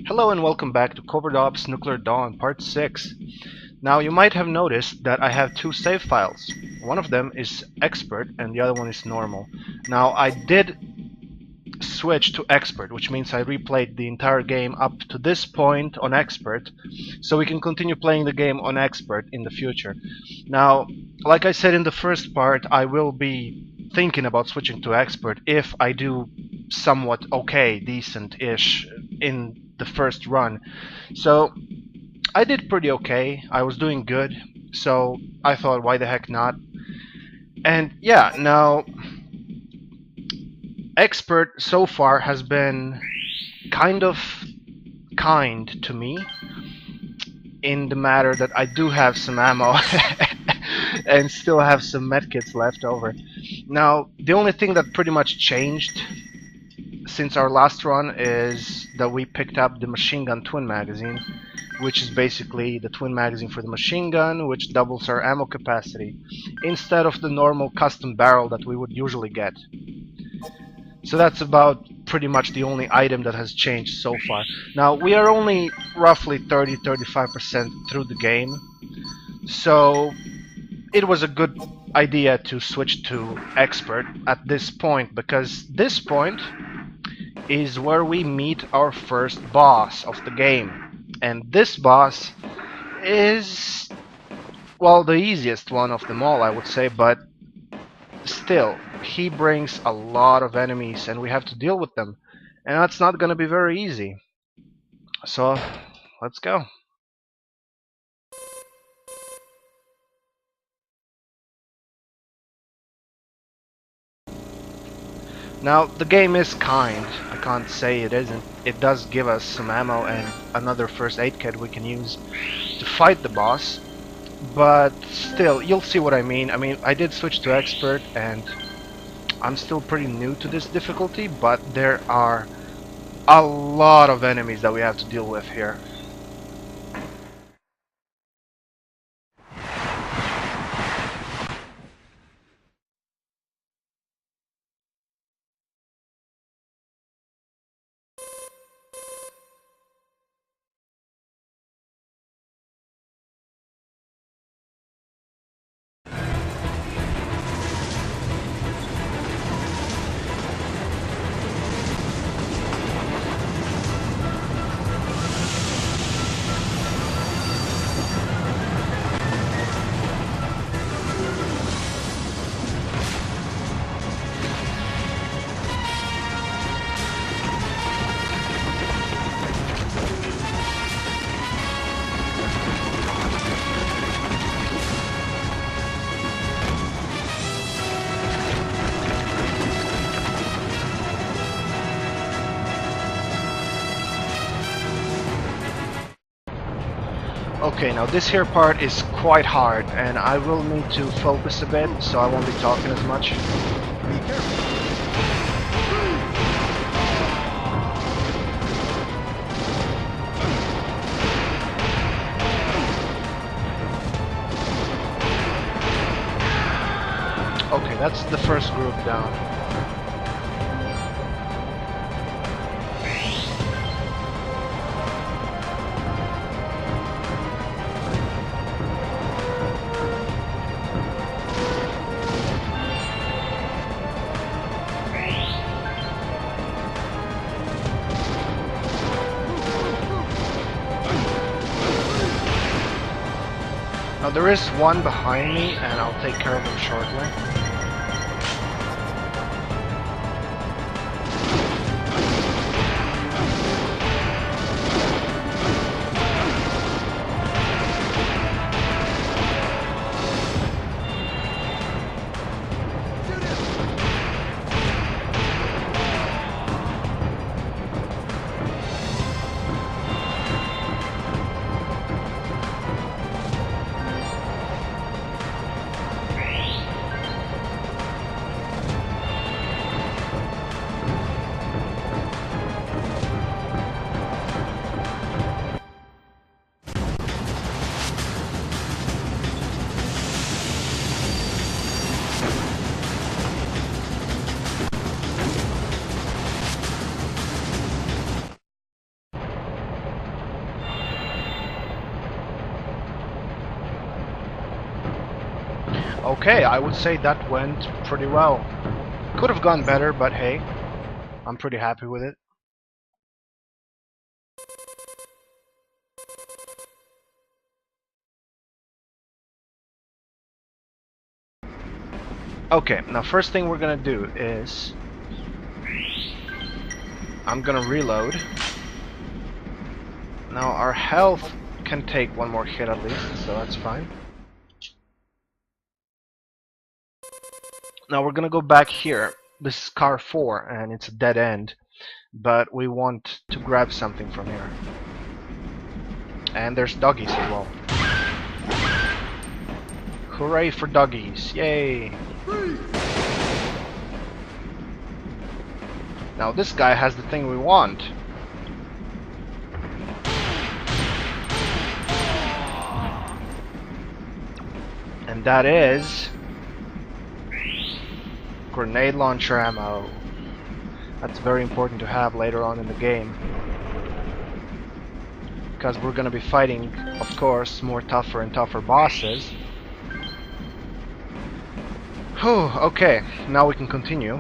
Hello and welcome back to Covert Ops Nuclear Dawn Part 6. Now you might have noticed that I have two save files. One of them is Expert and the other one is Normal. Now I did switch to Expert, which means I replayed the entire game up to this point on Expert, so we can continue playing the game on Expert in the future. Now, like I said in the first part, I will be thinking about switching to Expert if I do somewhat okay, decent-ish in the first run. So I did pretty okay. I was doing good, so I thought, why the heck not? And yeah, now Expert so far has been kind of kind to me in the matter that I do have some ammo and still have some medkits left over. Now, the only thing that pretty much changed since our last run is that we picked up the machine gun twin magazine, which is basically the twin magazine for the machine gun, which doubles our ammo capacity, instead of the normal custom barrel that we would usually get. So that's about pretty much the only item that has changed so far. Now, we are only roughly 30-35% through the game, so it was a good idea to switch to Expert at this point, because this point is where we meet our first boss of the game. And this boss is, well, the easiest one of them all, I would say, but still, he brings a lot of enemies and we have to deal with them. And that's not gonna be very easy. So, let's go. Now, the game is kind. I can't say it isn't. It does give us some ammo and another first aid kit we can use to fight the boss. But still, you'll see what I mean. I did switch to Expert and I'm still pretty new to this difficulty, but there are a lot of enemies that we have to deal with here. Okay, now this here part is quite hard, and I will need to focus a bit, so I won't be talking as much. Be careful. Okay, that's the first group down. Now there is one behind me, and I'll take care of him shortly. Okay, I would say that went pretty well. Could have gone better, but hey, I'm pretty happy with it. Okay, now first thing we're gonna do is I'm gonna reload. Now our health can take one more hit at least, so that's fine. Now we're gonna go back here. This is car 4 and it's a dead end, but we want to grab something from here. And there's doggies as well. Hooray for doggies, yay! Now this guy has the thing we want. And that is grenade launcher ammo. That's very important to have later on in the game, because we're gonna be fighting, of course, more tougher and tougher bosses. Whew, okay, now we can continue.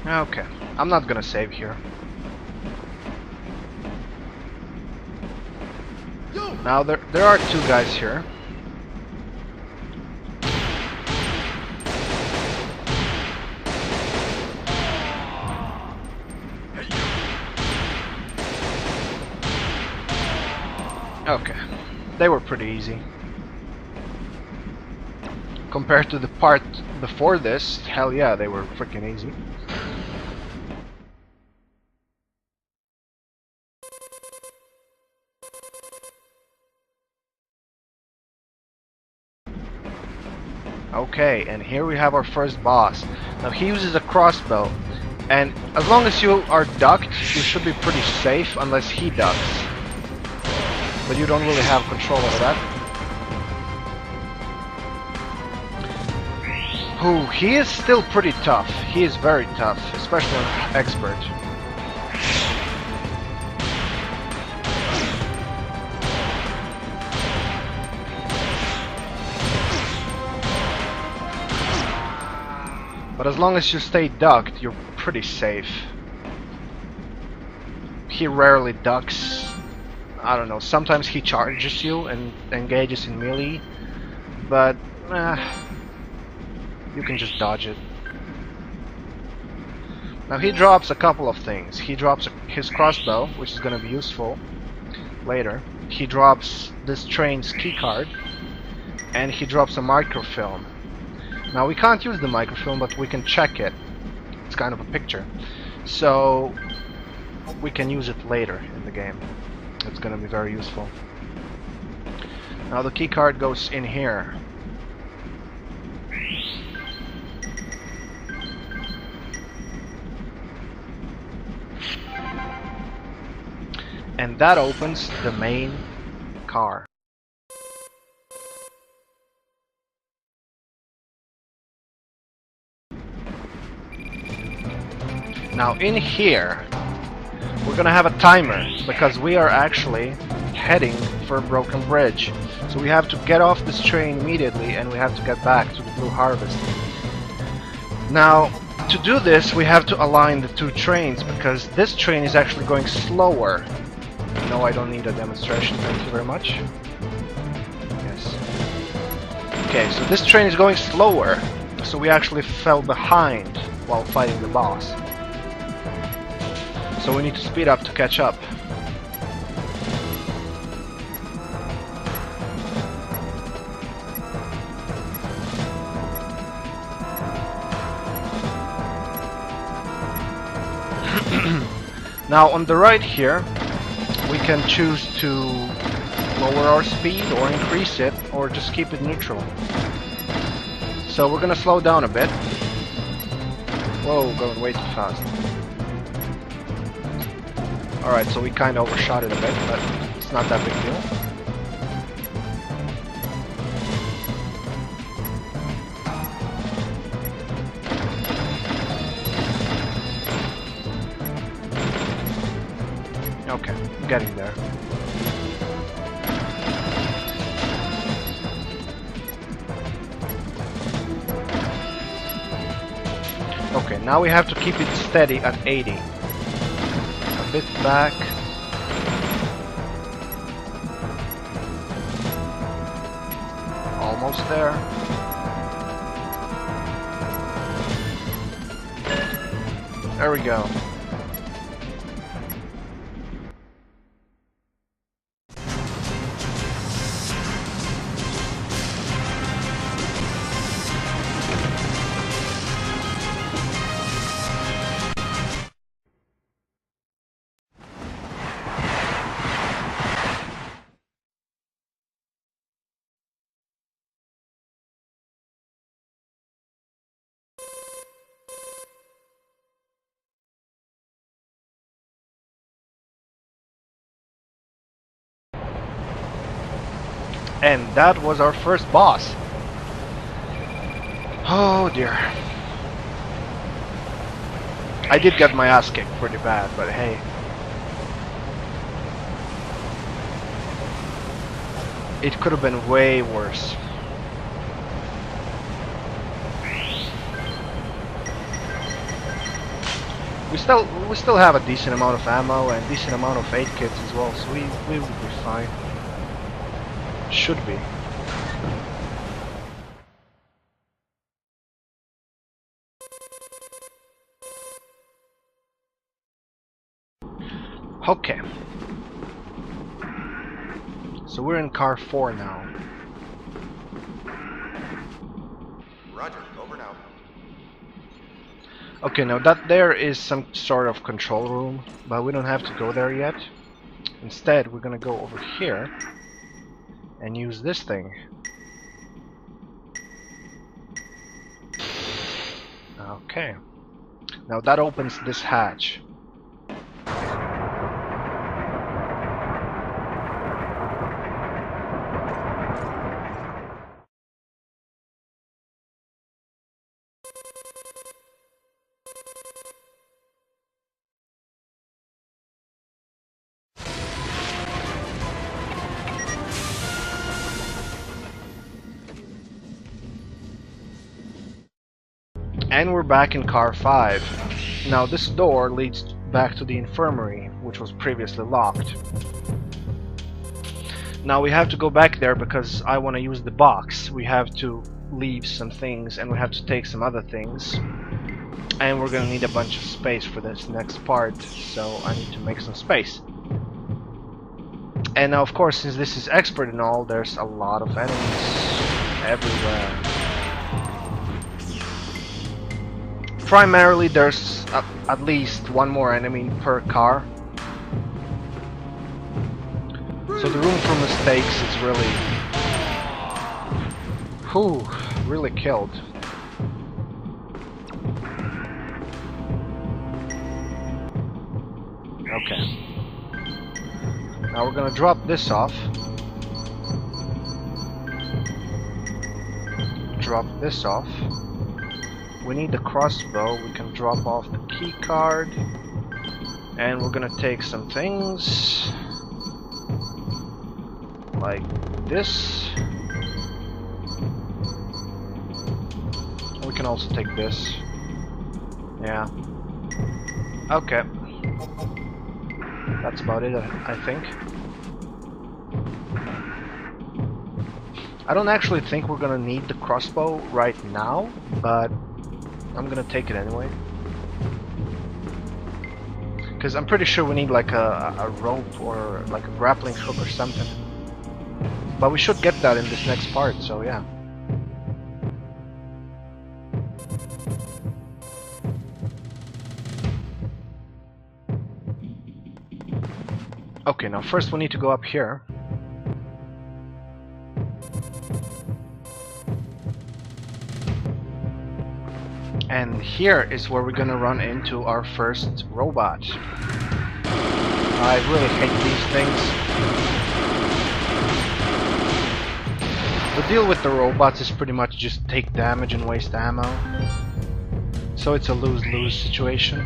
Okay, I'm not gonna save here. Now there are 2 guys here. Okay, they were pretty easy. Compared to the part before this, hell yeah, they were freaking easy. Okay, and here we have our first boss. Now he uses a crossbow, and as long as you are ducked, you should be pretty safe unless he ducks. But you don't really have control over that. Ooh, he is still pretty tough. He is very tough, especially on expert. But as long as you stay ducked, you're pretty safe. He rarely ducks. I don't know, sometimes he charges you and engages in melee, but you can just dodge it. Now he drops a couple of things. He drops his crossbow, which is going to be useful later. He drops this train's keycard, and he drops a microfilm. Now we can't use the microfilm, but we can check it. It's kind of a picture, so we can use it later in the game. It's going to be very useful. Now the keycard goes in here. And that opens the main car. Now in here, we're gonna have a timer, because we are actually heading for a broken bridge. So we have to get off this train immediately, and we have to get back to the Blue Harvest. Now, to do this, we have to align the 2 trains, because this train is actually going slower. No, I don't need a demonstration, thank you very much. Yes. Okay, so this train is going slower, so we actually fell behind while fighting the boss. So we need to speed up to catch up. Now on the right here, we can choose to lower our speed or increase it, or just keep it neutral. So we're gonna slow down a bit. Whoa, going way too fast. Alright, so we kinda overshot it a bit, but it's not that big deal. getting there. Okay, now we have to keep it steady at 80. A bit back. Almost there. There we go. And that was our first boss. Oh dear. I did get my ass kicked pretty bad, but hey. It could have been way worse. We still have a decent amount of ammo and decent amount of aid kits as well, so we will be fine. Should be. Okay. So we're in car 4 now. Roger, over now. Okay, now that there is some sort of control room, but we don't have to go there yet. Instead, we're gonna go over here and use this thing. Okay. Now that opens this hatch. And we're back in car 5. Now this door leads back to the infirmary, which was previously locked. Now we have to go back there because I want to use the box. We have to leave some things and we have to take some other things. And we're gonna need a bunch of space for this next part, so I need to make some space. And now of course, since this is expert and all, there's a lot of enemies everywhere. Primarily there's at least one more enemy per car. So the room for mistakes is really... really killed. Okay. Now we're gonna drop this off. Drop this off. We need the crossbow. We can drop off the key card. And we're gonna take some things like this. We can also take this. Yeah. Okay. That's about it, I think. I don't actually think we're gonna need the crossbow right now, but I'm gonna take it anyway. Because I'm pretty sure we need like a rope or like a grappling hook or something. But we should get that in this next part, so yeah. Okay, now first we need to go up here. And here is where we're gonna run into our first robot. I really hate these things. The deal with the robots is pretty much just take damage and waste ammo. So it's a lose-lose situation.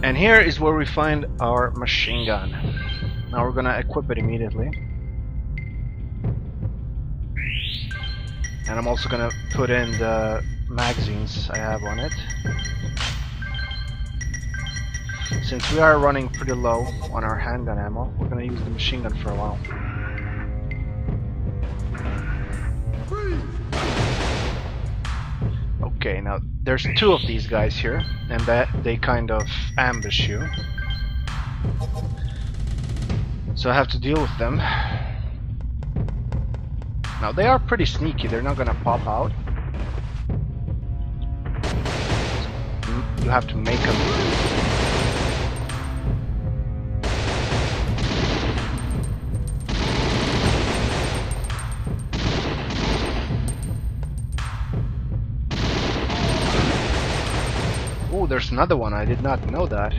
And here is where we find our machine gun. Now we're gonna equip it immediately. And I'm also gonna put in the magazines I have on it. Since we are running pretty low on our handgun ammo, we're gonna use the machine gun for a while. Okay, now there's two of these guys here, and that they kind of ambush you. So I have to deal with them. Now they are pretty sneaky, they're not gonna pop out. You have to make them. Oh, there's another one, I did not know that.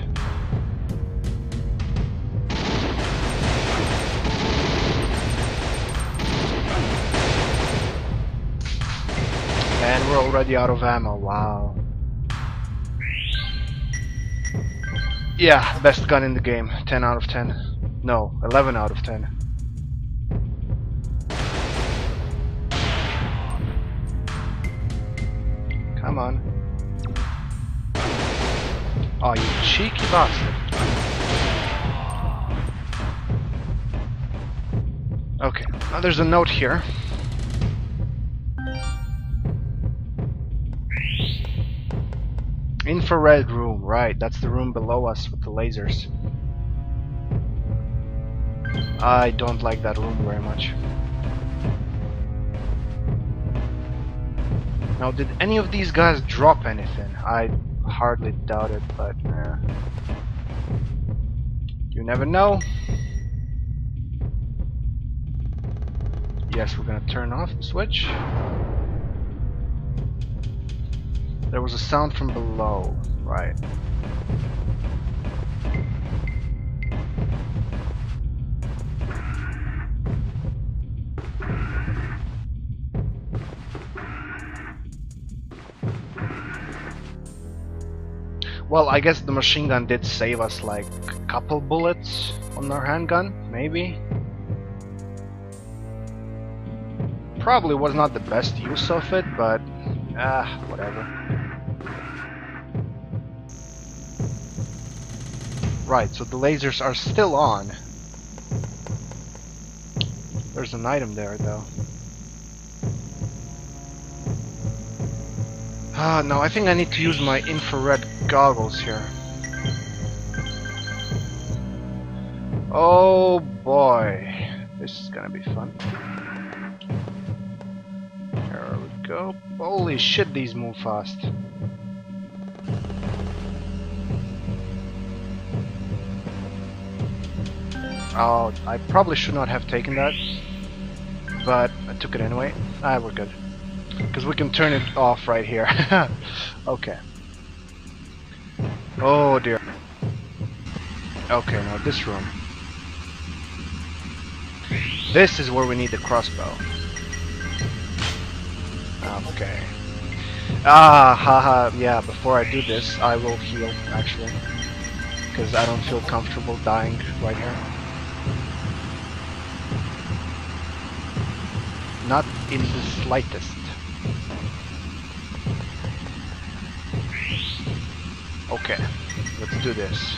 And we're already out of ammo, wow. Yeah, best gun in the game, 10 out of 10. No, 11 out of 10. Come on. Oh, you cheeky bastard. Okay, now there's a note here. Infrared room, right, that's the room below us with the lasers. I don't like that room very much. Now, did any of these guys drop anything? I hardly doubt it, but you never know. Yes, we're gonna turn off the switch. There was a sound from below, right. Well, I guess the machine gun did save us like a couple bullets on our handgun, maybe. Probably was not the best use of it, but whatever. Right, so the lasers are still on. There's an item there, though. No, I think I need to use my infrared goggles here. Oh boy, this is gonna be fun. There we go. Holy shit, these move fast. Oh, I probably should not have taken that, but I took it anyway. We're good. Because we can turn it off right here. Okay. Oh dear. Okay, now this room. This is where we need the crossbow. Okay. Haha, yeah, before I do this, I will heal, actually. Because I don't feel comfortable dying right here. Not in the slightest. Okay, let's do this.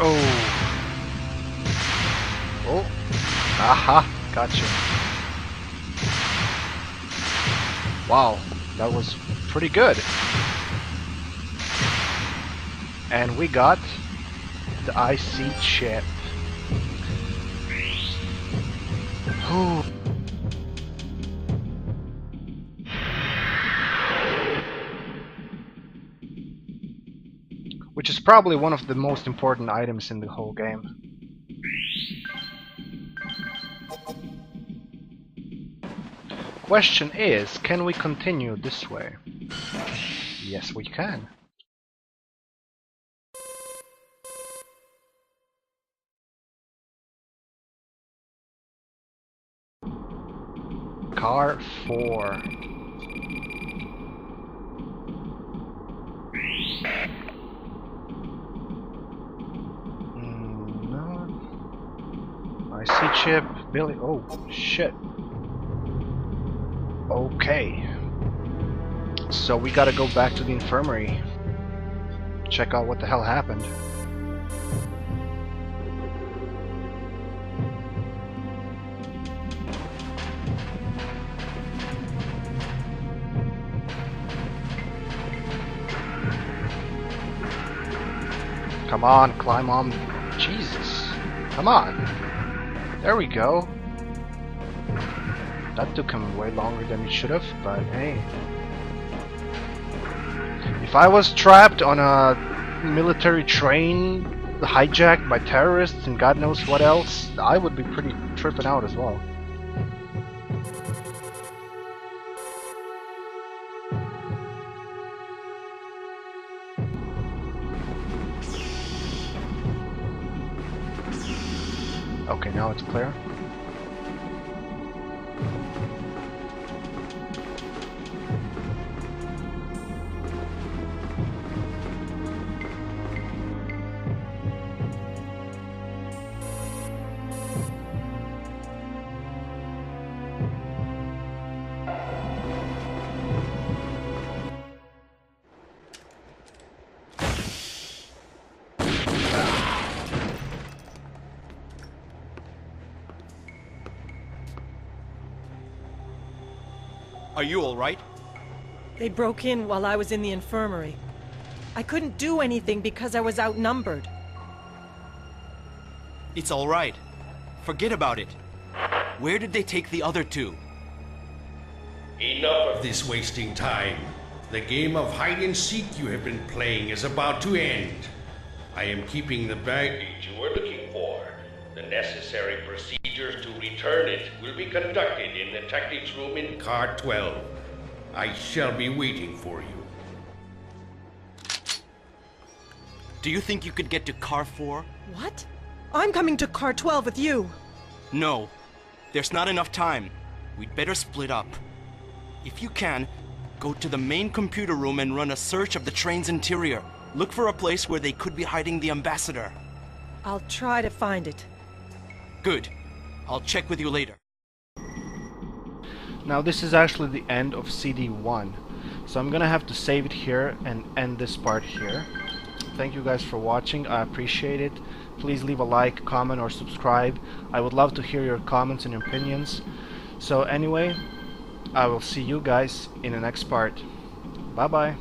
Oh. Oh. Aha, gotcha. Wow, that was pretty good. And we got the IC chip. Ooh. Which is probably one of the most important items in the whole game. Question is, can we continue this way? Yes, we can. Car 4. No. I see Chip, Billy. Oh, shit. Okay. So we gotta go back to the infirmary. Check out what the hell happened. Come on, climb on. Jesus. Come on. There we go. That took him way longer than it should have, but hey. If I was trapped on a military train hijacked by terrorists and God knows what else, I would be pretty tripping out as well. Okay, now it's clear. Are you all right? They broke in while I was in the infirmary. I couldn't do anything because I was outnumbered. It's all right. Forget about it. Where did they take the other two? Enough of this wasting time. The game of hide and seek you have been playing is about to end. I am keeping the baggage you were looking for. The necessary procedures to return it will be conducted in the tactics room in Car 12. I shall be waiting for you. Do you think you could get to Car 4? What? I'm coming to Car 12 with you. No. There's not enough time. We'd better split up. If you can, go to the main computer room and run a search of the train's interior. Look for a place where they could be hiding the ambassador. I'll try to find it. Good. I'll check with you later. Now this is actually the end of CD1, so I'm gonna have to save it here and end this part here. Thank you guys for watching, I appreciate it. Please leave a like, comment or subscribe. I would love to hear your comments and opinions. So anyway, I will see you guys in the next part. Bye bye.